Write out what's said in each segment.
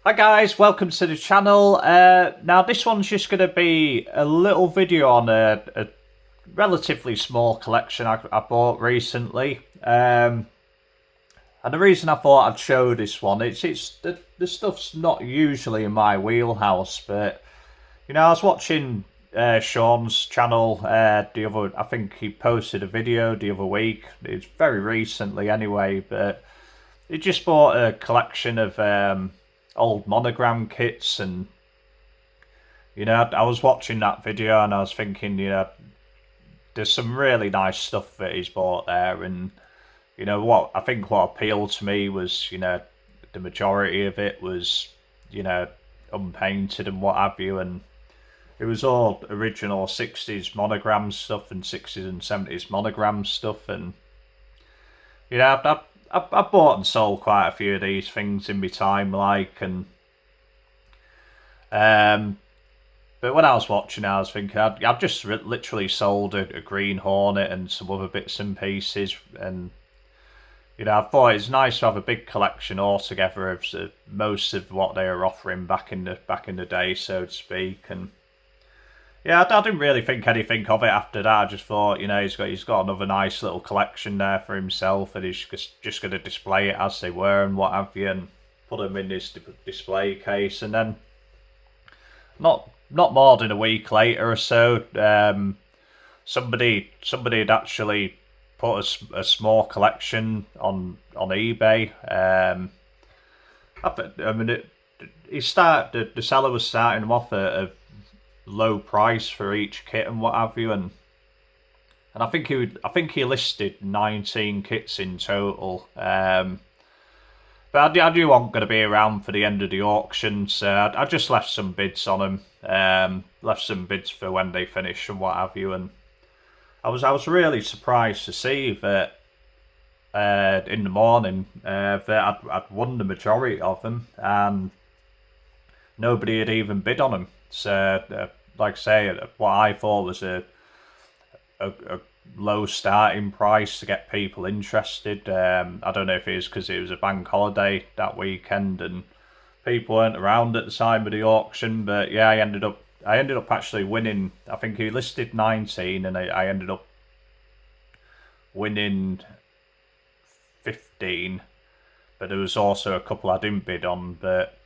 Hi guys, welcome to the channel. Now this one's just going to be a little video on a relatively small collection I bought recently. And the reason I thought I'd show this one, it's the stuff's not usually in my wheelhouse, but I was watching Shawn's channel the other. I think he posted a video the other week. It's very recently anyway, but he just bought a collection of old Monogram kits, and I was watching that video and I was thinking, there's some really nice stuff that he's bought there, and what appealed to me was, the majority of it was, unpainted and what have you, and it was all original 60s Monogram stuff and 60s and 70s Monogram stuff, and I've bought and sold quite a few of these things in my time, and but when I was watching, I was thinking I've just literally sold a Green Hornet and some other bits and pieces, and I thought it's nice to have a big collection altogether of most of what they were offering back in the day, so to speak, and. Yeah, I didn't really think anything of it after that. I just thought, he's got another nice little collection there for himself, and he's just going to display it as they were and what have you, and put them in his display case. And then, not more than a week later or so, somebody had actually put a small collection on eBay. The seller was starting them off at a low price for each kit and what have you, and I think he listed 19 kits in total, but I knew I wasn't going to be around for the end of the auction, so I just left some bids on them, left some bids for when they finish and what have you, and I was really surprised to see that in the morning that I'd won the majority of them, and nobody had even bid on them. So, like I say, what I thought was a low starting price to get people interested. I don't know if it is because it was a bank holiday that weekend and people weren't around at the time of the auction. But yeah, I ended up actually winning. I think he listed 19, and I ended up winning 15. But there was also a couple I didn't bid on, but.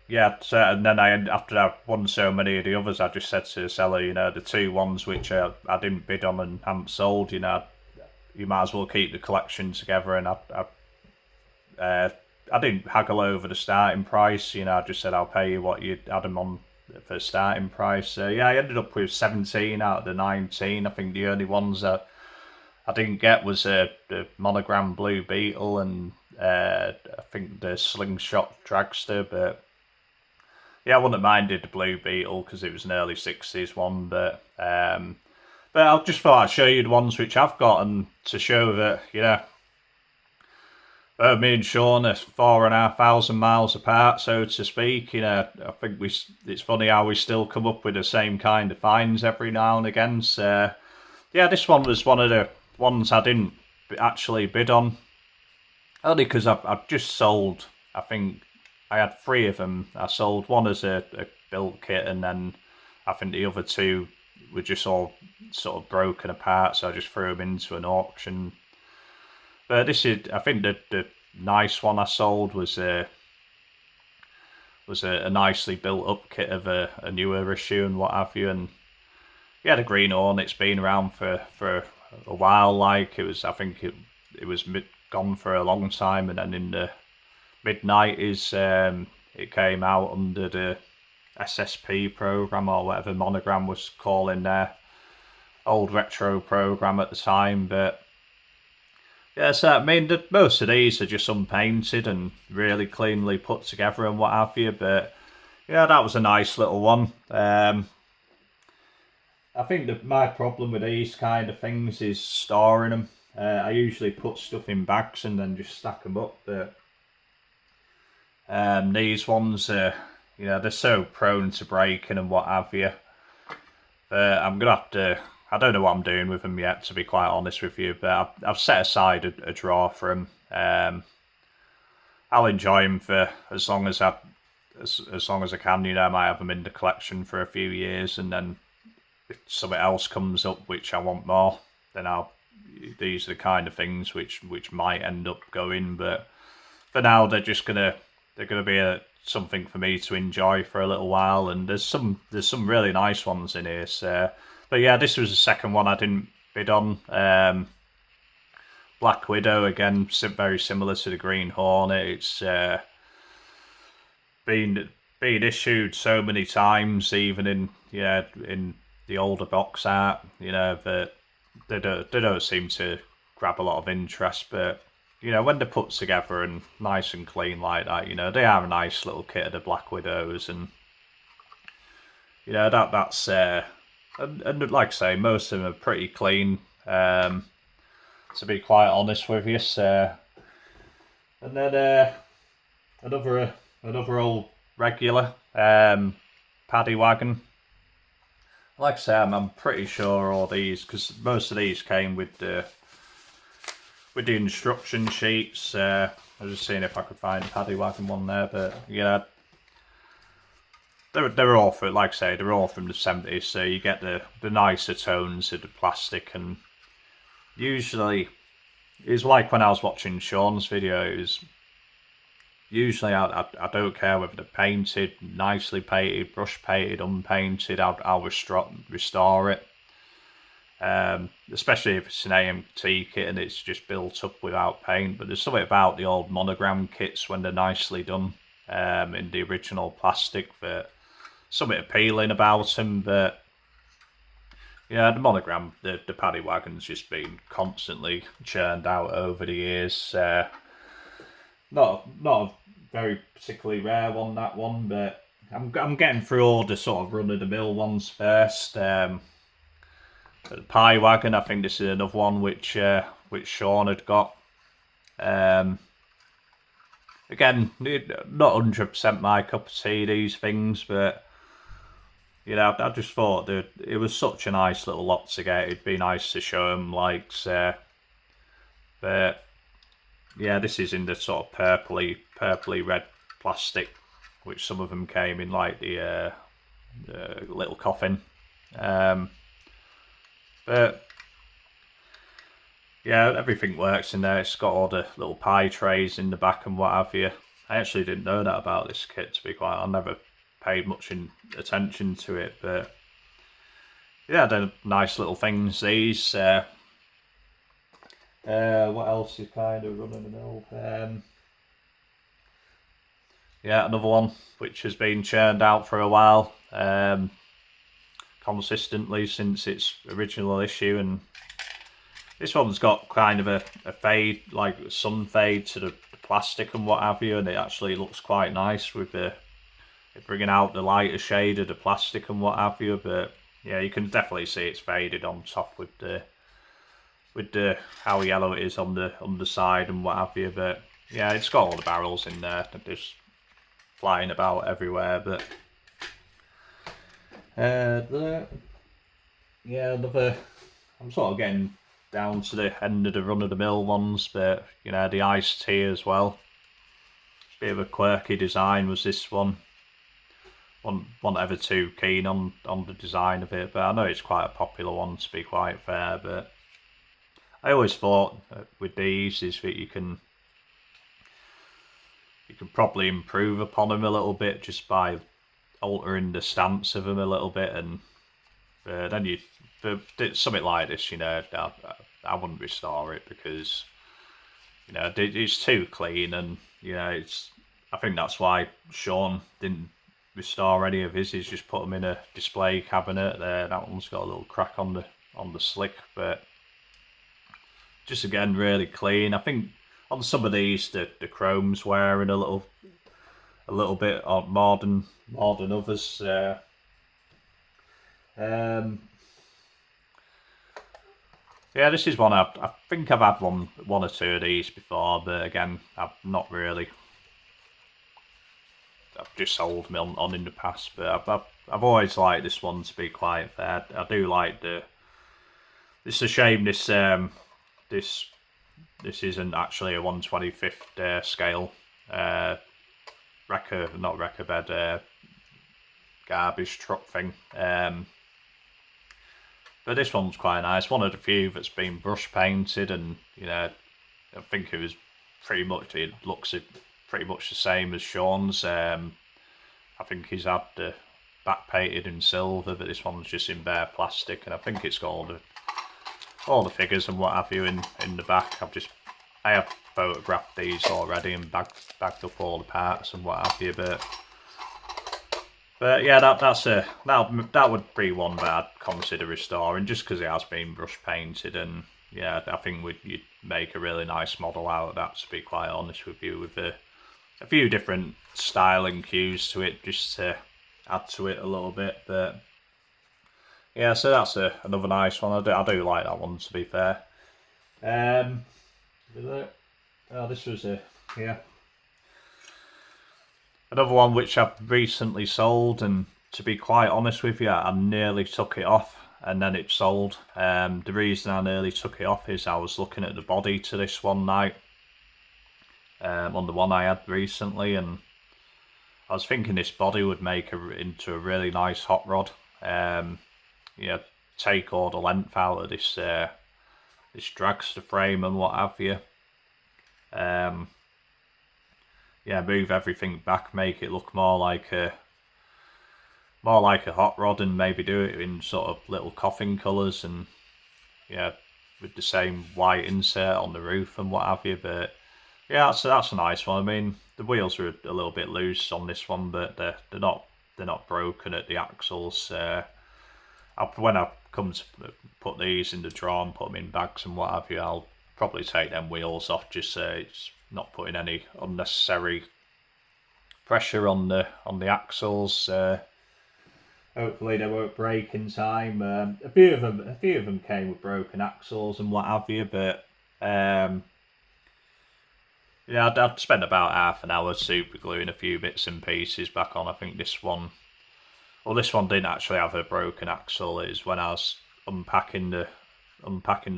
Yeah, so, and then after I won so many of the others, I just said to the seller, the two ones which I didn't bid on and haven't sold, you might as well keep the collection together. And I didn't haggle over the starting price, I just said I'll pay you what you had them on for the starting price. So yeah, I ended up with 17 out of the 19. I think the only ones that I didn't get was the Monogram Blue Beetle and I think the Slingshot Dragster, but. Yeah, I wouldn't have minded the Blue Beetle because it was an early 60s one, but I just thought I'd show you the ones which I've got, and to show that, me and Shawn are 4,500 miles apart, so to speak. I think it's funny how we still come up with the same kind of finds every now and again. So, yeah, this one was one of the ones I didn't actually bid on, only because I've just sold, I think, I had 3 of them. I sold one as a built kit, and then I think the other 2 were just all sort of broken apart, so I just threw them into an auction. But I think the nice one I sold was a nicely built up kit of a newer issue and what have you. And yeah, the Green Hornet's been around for a while. Like I think it was gone for a long time, and then in the mid-90s, it came out under the SSP program, or whatever Monogram was calling their old retro program at the time. But yeah, so I mean, most of these are just unpainted and really cleanly put together and what have you. But yeah, that was a nice little one. I think that my problem with these kind of things is storing them. I usually put stuff in bags and then just stack them up, but these ones are, they're so prone to breaking and what have you. I'm gonna have to. I don't know what I'm doing with them yet, to be quite honest with you. But I've set aside a drawer for them. I'll enjoy them for as long as as long as I can. You know, I might have them in the collection for a few years, and then if something else comes up which I want more, then these are the kind of things which might end up going. But for now, they're gonna be something for me to enjoy for a little while. And there's some really nice ones in here. So, but yeah, this was the second one I didn't bid on. Black Widow, again, very similar to the Green Hornet. It's been issued so many times, even in the older box art. You know, that they don't seem to grab a lot of interest. But you know, when they're put together and nice and clean like that, you know, they are a nice little kit of the Black Widows, and you know that's and like I say, most of them are pretty clean. To be quite honest with you, so, and then another old regular, Paddy Wagon. Like I say, I'm pretty sure all these, because most of these came with the instruction sheets. I was just seeing if I could find a Paddy Wagon one there, but yeah, they're all from, like I say, they're all from the 70s. So you get the nicer tones of the plastic, and usually, it's like when I was watching Shawn's video, it was usually I don't care whether they're painted, nicely painted, brush painted, unpainted, I'll restore it. Especially if it's an AMT kit and it's just built up without paint. But there's something about the old Monogram kits when they're nicely done in the original plastic that something appealing about them. But yeah, the Monogram, the Paddy Wagon's just been constantly churned out over the years. Not a very particularly rare one, that one, but I'm getting through all the sort of run of the mill ones first. The Pie Wagon, I think this is another one which Shawn had got. Again, not 100% my cup of tea, these things, but you know, I just thought that it was such a nice little lot to get. It'd be nice to show them, like, but yeah, this is in the sort of purpley red plastic, which some of them came in, like the little coffin. But yeah, everything works in there. It's got all the little pie trays in the back and what have you. I actually didn't know that about this kit, to be quite. I never paid much attention to it, but yeah, they're nice little things, these. What else is kind of running the mill? Yeah, another one which has been churned out for a while, consistently since its original issue, and this one's got kind of a fade, like sun fade to the plastic and what have you, and it actually looks quite nice with bringing out the lighter shade of the plastic and what have you. But yeah, you can definitely see it's faded on top with the how yellow it is on the side and what have you. But yeah, it's got all the barrels in there, they're just flying about everywhere. But yeah, I'm sort of getting down to the end of the run of the mill ones, but you know, the iced tea as well. Bit of a quirky design was this one. Wasn't ever too keen on the design of it, but I know it's quite a popular one, to be quite fair. But I always thought with these is that you can probably improve upon them a little bit just by altering the stance of them a little bit, and then something like this, you know, I wouldn't restore it because you know it's too clean, and you know I think that's why Shawn didn't restore any of his. He's just put them in a display cabinet there. That one's got a little crack on the slick, but just again really clean. I think on some of these the chrome's wearing a little bit more than others. Yeah, this is one I think I've had one or two of these before, but again I've not really. I've just sold them on in the past, but I've always liked this one, to be quite fair. I do like it's a shame this isn't actually a 1/25th scale. not wrecker bed, garbage truck thing. But this one's quite nice. One of the few that's been brush painted, and you know, I think it was it looks pretty much the same as Shawn's. I think he's had the back painted in silver, but this one's just in bare plastic, and I think it's got all the figures and what have you in the back. I have photographed these already and bagged up all the parts and what have you, but yeah, that would be one that I'd consider restoring, just because it has been brush painted, and yeah, I think you'd make a really nice model out of that, to be quite honest with you, with a few different styling cues to it, just to add to it a little bit. But yeah, so that's another nice one. I do like that one, to be fair. This was yeah. Another one which I've recently sold, and to be quite honest with you, I nearly took it off and then it sold. The reason I nearly took it off is I was looking at the body to this one night, on the one I had recently, and I was thinking this body would make into a really nice hot rod. Yeah, take all the length out of this dragster frame and what have you. Yeah, move everything back, make it look more like a hot rod, and maybe do it in sort of little coffin colours, and yeah, with the same white insert on the roof and what have you. But yeah, that's a nice one. I mean, the wheels are a little bit loose on this one, but they're not broken at the axles. When I come to put these in the drawer and put them in bags and what have you, I'll probably take them wheels off, just so it's not putting any unnecessary pressure on the axles. Hopefully they won't break in time. A few of them came with broken axles and what have you, but yeah, I'd spent about half an hour super gluing a few bits and pieces back on. I think this one didn't actually have a broken axle. It was when I was unpacking the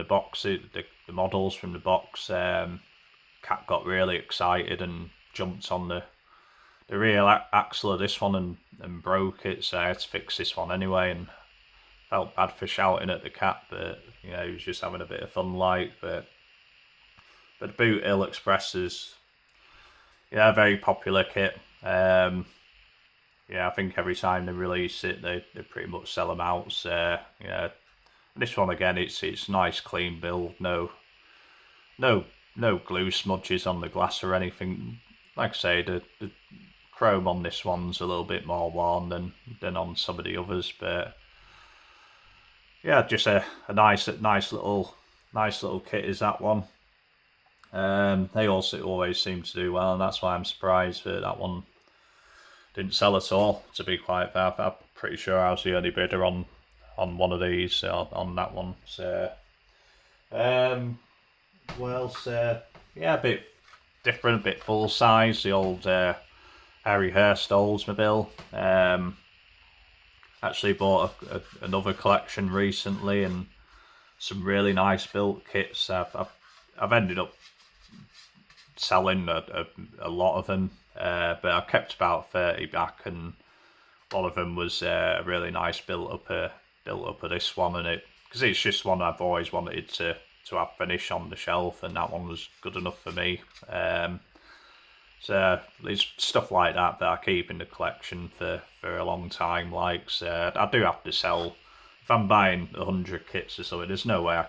box, the models from the box. Cat got really excited and jumped on the rear axle of this one and broke it, so I had to fix this one anyway, and felt bad for shouting at the cat, but you know, he was just having a bit of fun like. But Boot Hill Express is, yeah, a very popular kit. Yeah, I think every time they release it, they pretty much sell them out. So yeah, this one again, it's nice clean build, no glue smudges on the glass or anything. Like I say, the chrome on this one's a little bit more worn than on some of the others, but yeah, just a nice little kit is that one. They also always seem to do well, and that's why I'm surprised that one didn't sell at all, to be quite fair. I'm pretty sure I was the only bidder on one of these, on that one. So well, yeah, a bit different, a bit full size, the old Harry Hurst Oldsmobile. Actually bought another collection recently, and some really nice built kits. I've ended up selling a lot of them, but I kept about 30 back, and one of them was a really nice built up of this one, and because it's just one I've always wanted to have finish on the shelf, and that one was good enough for me. So there's stuff like that I keep in the collection for a long time. Like, so I do have to sell. If I'm buying 100 kits or something, there's no way I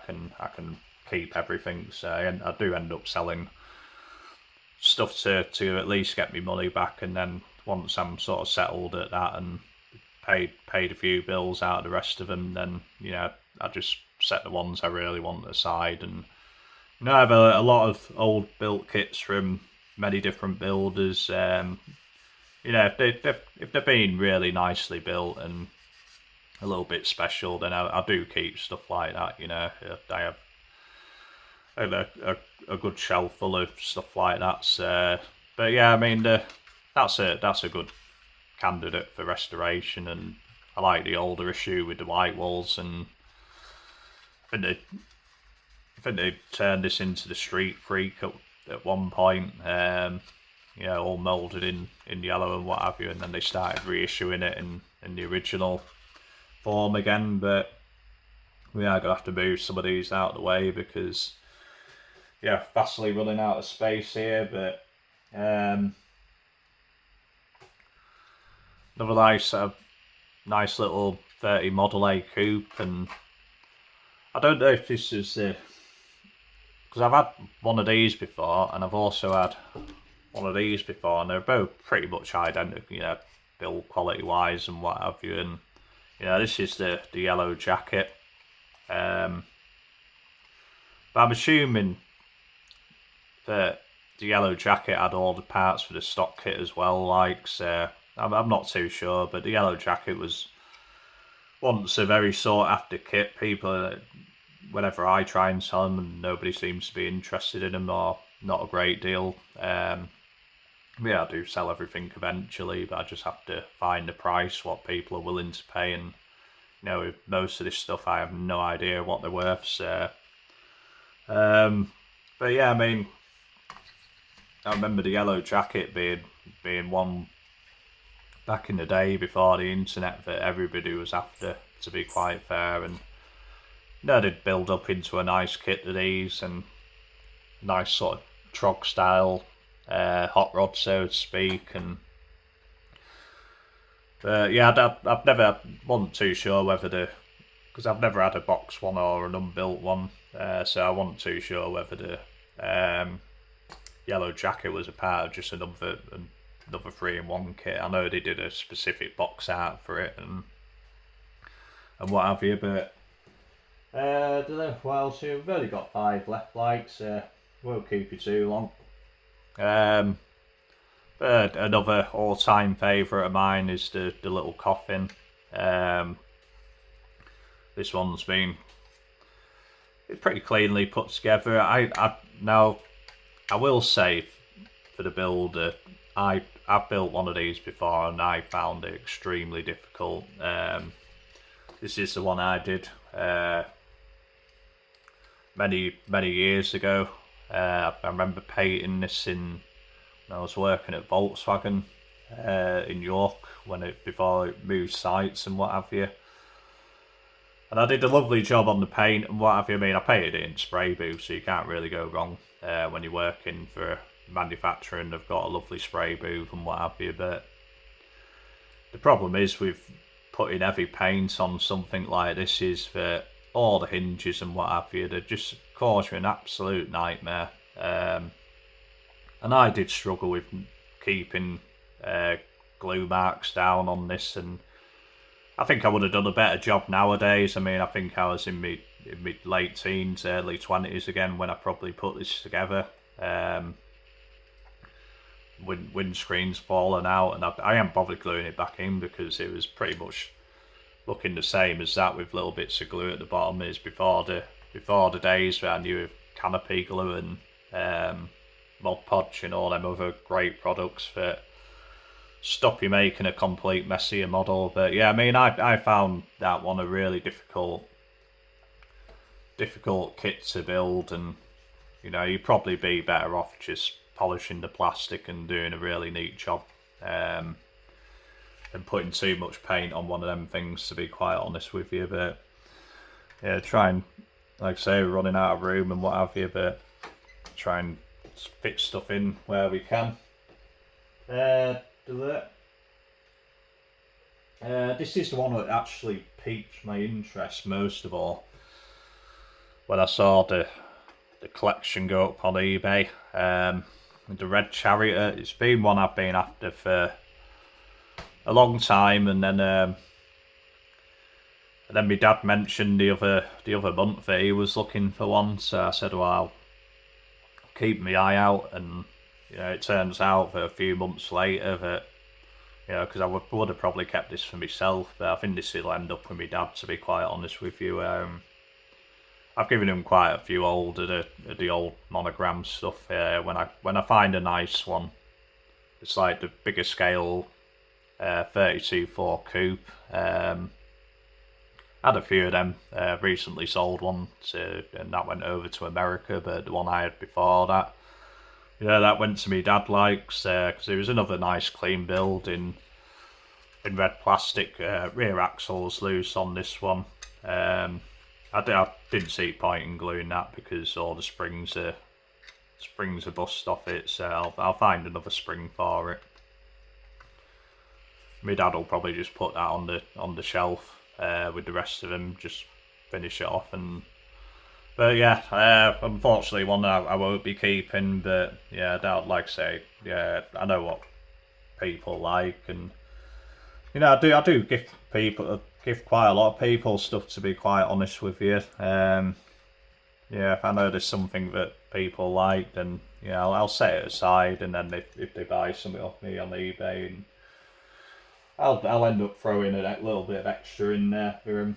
can keep everything. So I do end up selling stuff to at least get me money back, and then once I'm sort of settled at that and paid a few bills out of the rest of them, then you know, I just set the ones I really want aside. And you know, I have a lot of old built kits from many different builders. You know, if they've been really nicely built and a little bit special, then I do keep stuff like that. You know, I have a good shelf full of stuff like that. So, but yeah, I mean, that's a good candidate for restoration, and I like the older issue with the white walls, and I think they turned this into the Street Freak at one point. You all moulded in yellow and what have you, and then they started reissuing it in the original form again. But we are gonna have to move some of these out of the way because vastly running out of space here. But another nice little 30 Model A coupe, and I don't know if this is because I've had one of these before, and I've also had one of these before, and they're both pretty much identical, build quality wise and what have you. And this is the yellow jacket, but I'm assuming that the yellow jacket had all the parts for the stock kit as well. Like, so I'm not too sure, but the yellow jacket was once a very sought after kit. People, whenever I try and sell them, and nobody seems to be interested in them, or not a great deal. I do sell everything eventually, but I just have to find the price, what people are willing to pay. And with most of this stuff, I have no idea what they're worth. So, but yeah, I mean, I remember the yellow jacket being one back in the day before the internet that everybody was after, to be quite fair. And they'd build up into a nice kit to these, and nice sort of trog style hot rod, so to speak. And I've never wasn't too sure whether because I've never had a box one or an unbuilt one, so I wasn't too sure whether the yellow jacket was a part of just another 3-in-1 kit. I know they did a specific box art for it and what have you, but don't know what else here. We've only got 5 left, like, so won't keep you too long. But another all-time favourite of mine is the little Coffin. This one's been pretty cleanly put together. Now I will say, for the builder, I've built one of these before and I found it extremely difficult. This is the one I did many years ago. I remember painting this when I was working at Volkswagen in York before it moved sites and what have you. And I did a lovely job on the paint and what have you. I mean, I painted it in spray booth, so you can't really go wrong when you're working for a manufacturer and they've got a lovely spray booth and what have you. But the problem is with putting heavy paint on something like this is that all the hinges and what have you, they just cause you an absolute nightmare. And I did struggle with keeping glue marks down on this, and I think I would have done a better job nowadays. I mean, I think I was in my late teens, early 20s again when I probably put this together. Windscreen's fallen out, and I am probably gluing it back in because it was pretty much looking the same as that with little bits of glue at the bottom. Is before the days where I knew of canopy glue and Mod Podge and all them other great products that stop you making a complete messier model. But yeah, I mean, I found that one a really difficult kit to build, and you'd probably be better off just polishing the plastic and doing a really neat job than putting too much paint on one of them things, to be quite honest with you. But yeah, try and, like I say, we're running out of room and what have you, but try and fit stuff in where we can. This is the one that actually piqued my interest most of all when I saw the collection go up on eBay. The red Chariot. It's been one I've been after for a long time, and then my dad mentioned the other month that he was looking for one, so I said, well, I'll keep my eye out. And it turns out that a few months later that because I would have probably kept this for myself, but I think this will end up with my dad, to be quite honest with you. I've given him quite a few of the old Monogram stuff. When I find a nice one, it's like the bigger scale 32.4 coupe. I had a few of them. Recently sold one, and that went over to America. But the one I had before that Yeah, that went to me dad likes, because it was another nice clean build in red plastic. Rear axle's loose on this one. I didn't see point in gluing that because all the springs are bust off it, so I'll find another spring for it. My dad will probably just put that on the shelf with the rest of them, just finish it off. But yeah, unfortunately one I won't be keeping. But yeah, I'd like to say, yeah, I know what people like, and you know, I do give quite a lot of people stuff, to be quite honest with you. Yeah, if I know there's something that people like, then yeah, I'll set it aside, and then if they buy something off me on eBay, and I'll end up throwing a little bit of extra in there for them,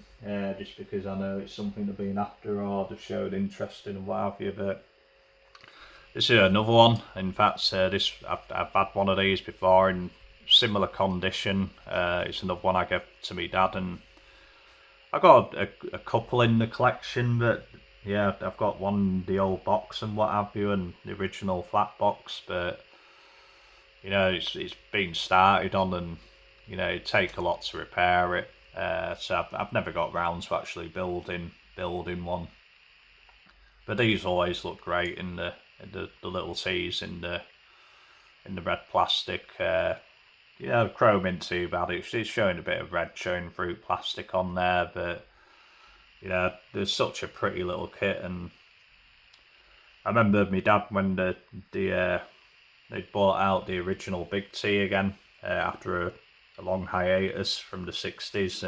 just because I know it's something they've been after or they've showed interest in and what have you. But this is another one. In fact, this I've had one of these before in similar condition. It's another one I gave to my dad, and I got a couple in the collection, but yeah, I've got one, the old box and what have you, and the original flat box. But you know, it's been started on, and you know, it'd take a lot to repair it. So I've never got round to actually building one. But these always look great in the little T's in the red plastic. Yeah, chrome ain't too bad. It's showing a bit of red showing through plastic on there, but you know, there's such a pretty little kit. And I remember my dad when they bought out the original Big T again after a long hiatus from the 60s.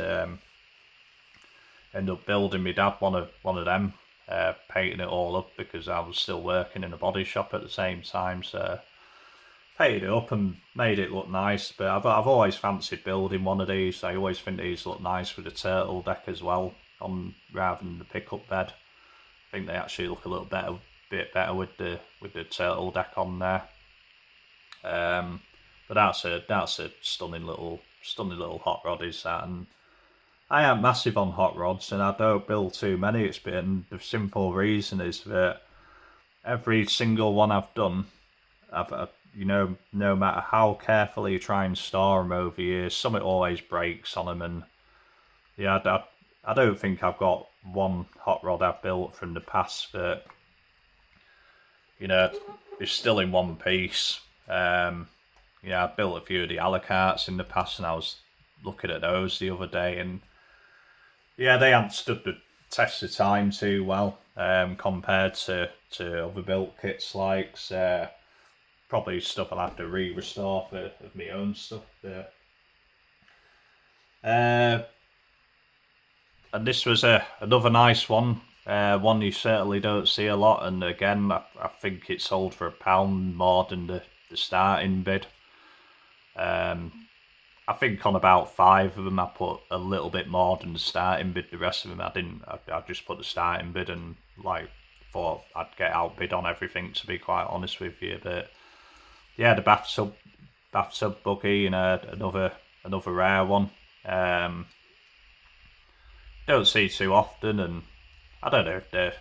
Ended up building my dad one of them, painting it all up because I was still working in a body shop at the same time. So painted it up and made it look nice. But I've always fancied building one of these. I always think these look nice with the turtle deck as well, on rather than the pickup bed. I think they actually look a little bit better with the turtle deck on there. But that's a stunning little hot rod, is that. And I am massive on hot rods, and I don't build too many. It's been the simple reason is that every single one I've done, you know, no matter how carefully you try and store them over years, something always breaks on them. And yeah, I don't think I've got one hot rod I've built from the past that, you know, is still in one piece. Yeah, I built a few of the Alacarts in the past, and I was looking at those the other day, and yeah, they haven't stood the test of time too well compared to other built kits like probably stuff I'll have to restore of my own stuff. And this was another nice one, one you certainly don't see a lot, and again, I think it sold for £1 more than the starting bid. I think on about 5 of them I put a little bit more than the starting bid. The rest of them I didn't. I just put the starting bid, and like thought I'd get outbid on everything, to be quite honest with you. But yeah, the bathtub Bucky, you know, another rare one. Don't see too often, and I don't know if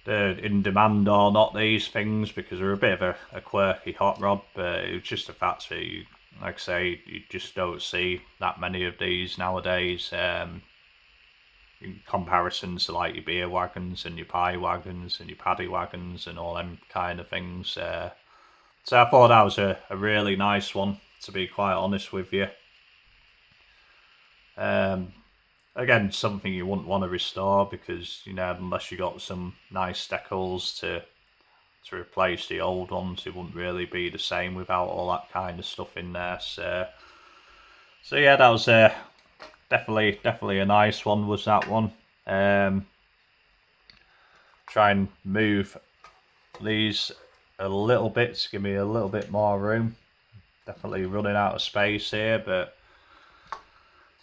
they're in demand or not, these things, because they're a bit of a quirky hot rod. But it was just a fact that you, like I say, you just don't see that many of these nowadays. In comparison to like your beer wagons and your pie wagons and your paddy wagons and all them kind of things. So I thought that was a really nice one, to be quite honest with you. Again, something you wouldn't want to restore, because, you know, unless you got some nice decals to replace the old ones, it wouldn't really be the same without all that kind of stuff in there. So yeah, that was definitely a nice one, was that one. Try and move these a little bit to give me a little bit more room. Definitely running out of space here, but.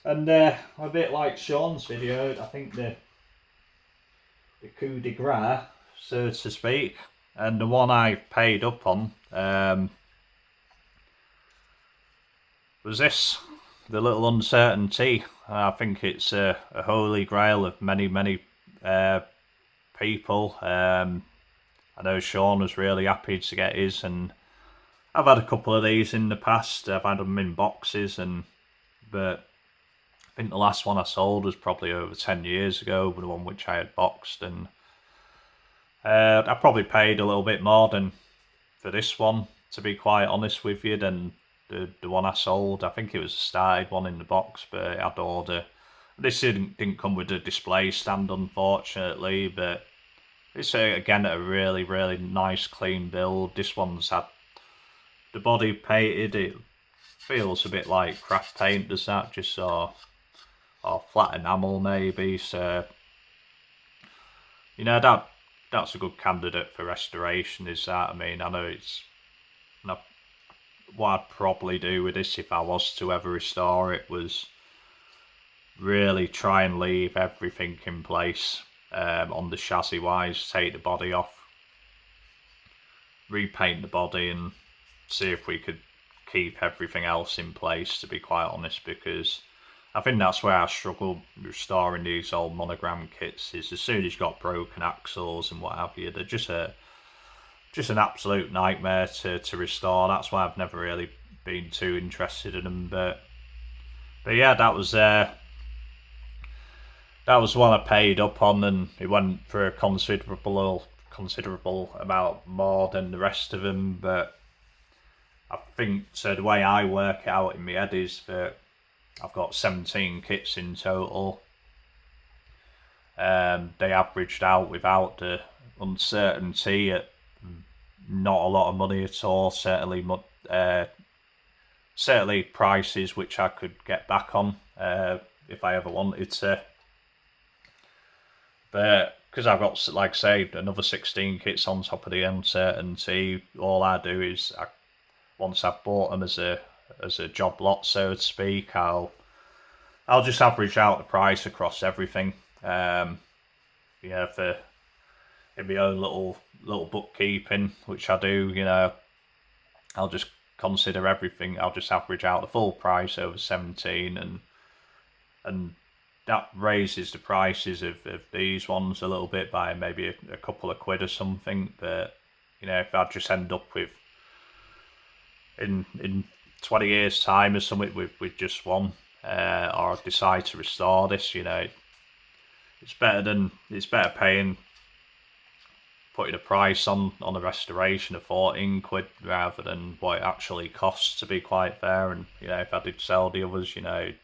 And a bit like Shawn's video, I think the coup de gras, so to speak, and the one I paid up on was this, the little uncertainty. I think it's a holy grail of many people. I I know Shawn was really happy to get his, and I've had a couple of these in the past. I've had them in boxes, but I think the last one I sold was probably over 10 years ago, the one which I had boxed, and I probably paid a little bit more than for this one, to be quite honest with you, than the one I sold. I think it was a started one in the box, but it had all the... This didn't come with a display stand, unfortunately, but it's again a really, really nice clean build. This one's had the body painted. It feels a bit like craft paint, does that? Just or flat enamel maybe. So you know, that's a good candidate for restoration, is that? I mean, I know it's not what I'd probably do with this if I was to ever restore it was really try and leave everything in place on the chassis wise, take the body off, repaint the body, and see if we could keep everything else in place, to be quite honest, because I think that's where I struggle restoring these old Monogram kits, is as soon as you've got broken axles and what have you, they're just an absolute nightmare to restore. That's why I've never really been too interested in them, but yeah, that was one I paid up on, and it went for a considerable amount more than the rest of them. But I think, so the way I work it out in my head is that I've got 17 kits in total. They averaged out without the uncertainty at not a lot of money at all. Certainly prices which I could get back on if I ever wanted to. But because I've got, like I say, another 16 kits on top of the uncertainty, all I do is once I've bought them as a job lot, so to speak, I'll just average out the price across everything. For in my own little bookkeeping, which I do, I'll just consider everything. I'll just average out the full price over 17, and that raises the prices of these ones a little bit by maybe a couple of quid or something. But if I just end up with in 20 years time or something with just one, or decide to restore this, it's better paying, putting a price on a restoration of 14 quid rather than what it actually costs, to be quite fair. And if I did sell the others, I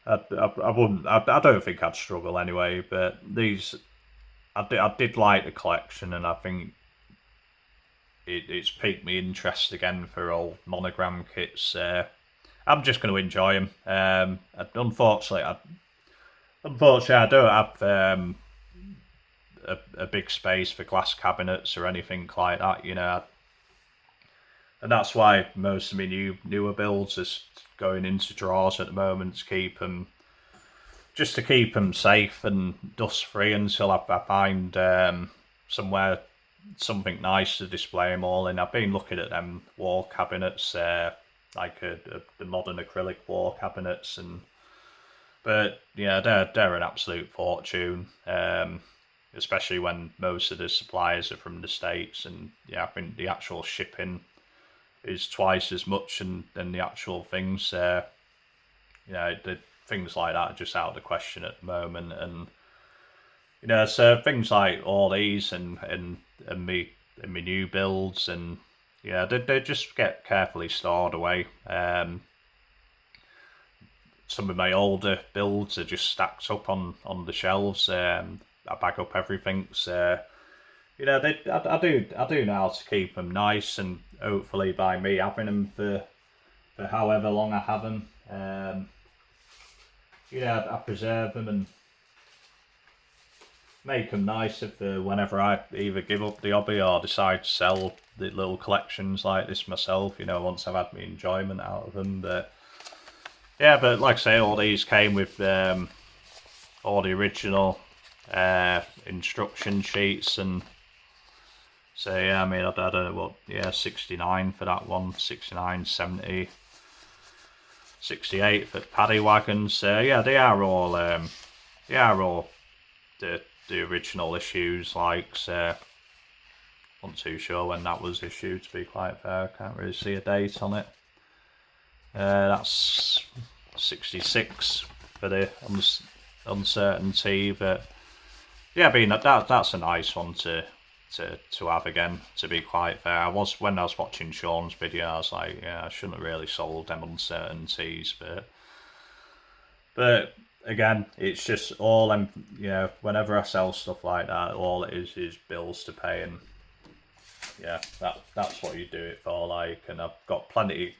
wouldn't. I don't think I'd struggle anyway. But these, I did like the collection, and I think it's piqued my interest again for old Monogram kits. I'm just going to enjoy them. Unfortunately, I don't have a big space for glass cabinets or anything like that, and that's why most of my newer builds is going into drawers at the moment to keep them safe and dust free until I find something nice to display them all in. I've been looking at them wall cabinets, like the modern acrylic wall cabinets, but they're an absolute fortune. Especially when most of the suppliers are from the States, and I think the actual shipping is twice as much than the actual things. The things like that are just out of the question at the moment, and so things like all these and me new builds, and they just get carefully stored away. Some of my older builds are just stacked up on the shelves. I bag up everything, so I do know how to keep them nice, and hopefully by me having them for however long I have them, I preserve them and make them nicer for whenever I either give up the hobby or decide to sell the little collections like this myself. Once I've had my enjoyment out of them, but like I say, all these came with all the original instruction sheets, and so I mean I don't know what, 69 for that one, 69, 70, 68 for Paddy Wagon. So they are all the original issues, like, so Not too sure when that was issued, to be quite fair. I can't really see a date on it. That's 66 for the uncertainty, but yeah, I mean that's a nice one to have again. To be quite fair, when I was watching Shawn's video, I was like, yeah, I shouldn't have really sold them uncertainties, but again, it's just all them. You know, whenever I sell stuff like that, all it is bills to pay, and yeah, that's what you do it for. Like, and I've got plenty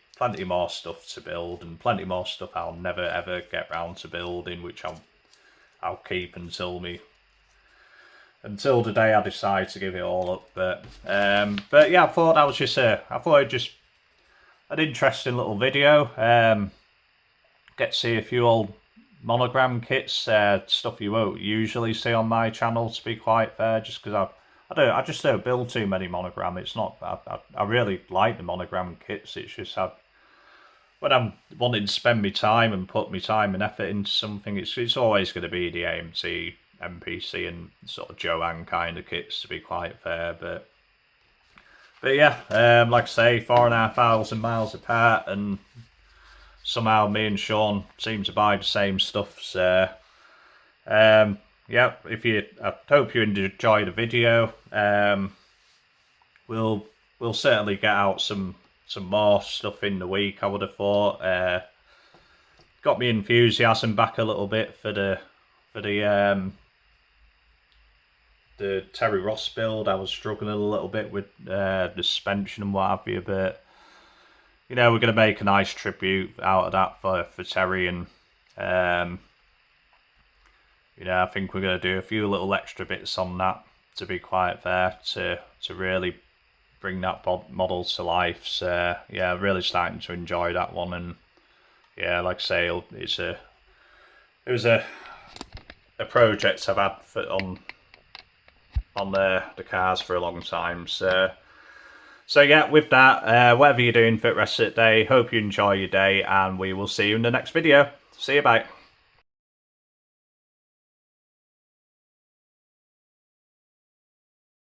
more stuff to build, and plenty more stuff I'll never ever get round to building, which I'll keep until the day I decide to give it all up. But yeah, I thought that was just an interesting little video. Get to see a few old Monogram kits, stuff you won't usually see on my channel, to be quite fair, just because I just don't build too many Monogram. It's not, I really like the Monogram kits. It's just when I'm wanting to spend my time and put my time and effort into something, it's always going to be the AMT, MPC and sort of Joanne kind of kits, to be quite fair. But yeah, like I say, 4,500 miles apart, and somehow me and Shawn seem to buy the same stuff. So yeah, I hope you enjoy the video. We'll certainly get out some more stuff in the week, I would have thought. Got me enthusiasm back a little bit for the Terry Ross build. I was struggling a little bit with the suspension and what have you, but you know, we're going to make a nice tribute out of that for Terry, and you know, I think we're going to do a few little extra bits on that, to be quite fair, to really bring that model to life. So yeah, really starting to enjoy that one, and yeah, like I say, it was a project I've had on the cars for a long time. So yeah, with that, whatever you're doing for the rest of the day, hope you enjoy your day, and we will see you in the next video. See you, bye.